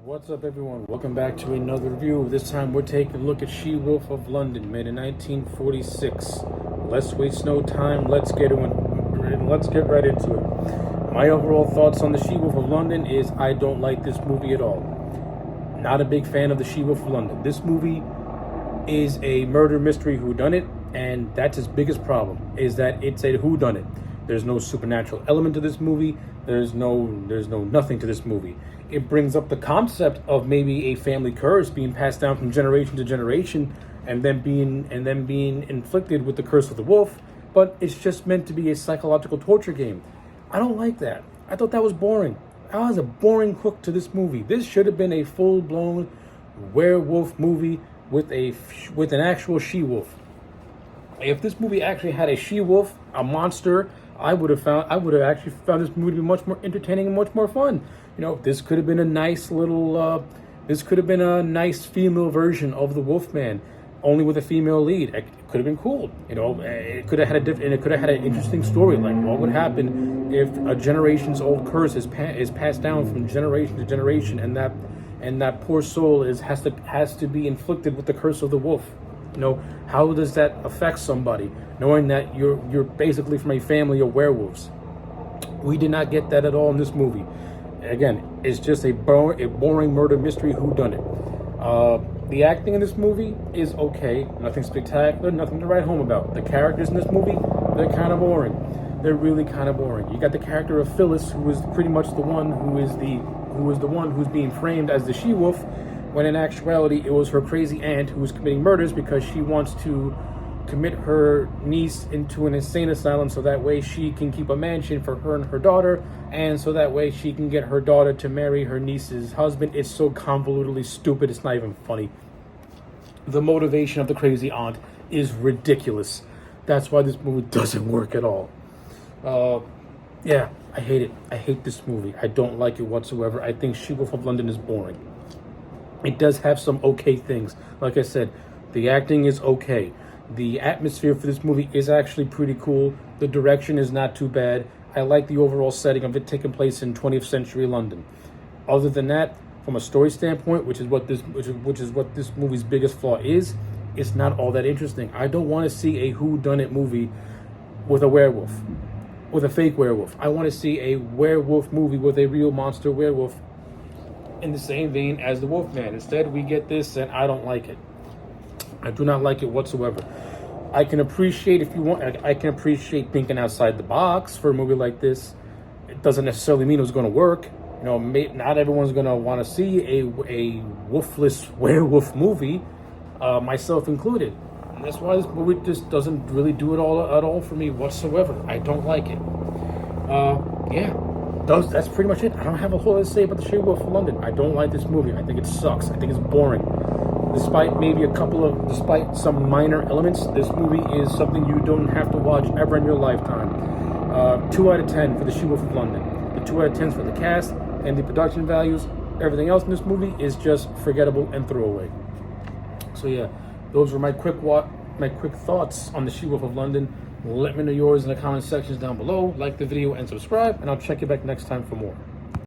What's up, everyone? Welcome back to another review. This time we're taking a look at She-Wolf of London, made in 1946. Let's waste no time. Let's get right into it. My overall thoughts on the She-Wolf of London is I don't like this movie at all. Not a big fan of the She-Wolf of London. This movie is a murder mystery whodunit, and that's its biggest problem, is that it's a whodunit. There's no supernatural element to this movie. There's no nothing to this movie. It brings up the concept of maybe a family curse being passed down from generation to generation, and then being inflicted with the curse of the wolf. But it's just meant to be a psychological torture game. I don't like that. I thought that was boring. That was a boring hook to this movie. This should have been a full-blown werewolf movie with an actual she-wolf. If this movie actually had a she-wolf, a monster, I would have actually found this movie to be much more entertaining and much more fun. You know, this could have been a nice female version of the Wolfman, only with a female lead. It could have been cool. You know, it could have had an interesting story. Like, what would happen if a generation's old curse is passed down from generation to generation, and that poor soul has to be inflicted with the curse of the wolf. You know, how does that affect somebody, knowing that you're basically from a family of werewolves? We did not get that at all in this movie. Again, it's just a boring murder mystery whodunit. The acting in this movie is okay. Nothing spectacular, nothing to write home about. The characters in this movie, they're kind of boring. They're really kind of boring. You got the character of Phyllis, who is pretty much the one who's being framed as the she-wolf, when in actuality it was her crazy aunt who was committing murders because she wants to commit her niece into an insane asylum so that way she can keep a mansion for her and her daughter, and so that way she can get her daughter to marry her niece's husband. It's so convolutedly stupid, it's not even funny. The motivation of the crazy aunt is ridiculous. That's why this movie doesn't work at all. Yeah, I hate it. I hate this movie. I don't like it whatsoever. I think She-Wolf of London is boring. It does have some okay things. Like I said, the acting is okay. The atmosphere for this movie is actually pretty cool. The direction is not too bad. I like the overall setting of it taking place in 20th century London. Other than that, from a story standpoint, which is what this movie's biggest flaw is, it's not all that interesting. I don't want to see a whodunit movie with a werewolf, with a fake werewolf. I want to see a werewolf movie with a real monster werewolf in the same vein as the Wolfman. Instead, we get this, and I don't like it. I do not like it whatsoever. I can appreciate I can appreciate thinking outside the box for a movie like this. It doesn't necessarily mean it's going to work. You know, not everyone's going to want to see a wolfless werewolf movie, myself included. And that's why this movie just doesn't really do it all for me whatsoever. I don't like it. Yeah. That's pretty much it. I don't have a whole lot to say about the She-Wolf of London. I don't like this movie. I think it sucks. I think it's boring. Despite some minor elements, this movie is something you don't have to watch ever in your lifetime. 2 out of 10 for the She-Wolf of London. The 2 out of 10s for the cast and the production values. Everything else in this movie is just forgettable and throwaway. So yeah, those were my quick thoughts on the She-Wolf of London. Let me know yours in the comment sections down below. Like the video and subscribe, and I'll check you back next time for more.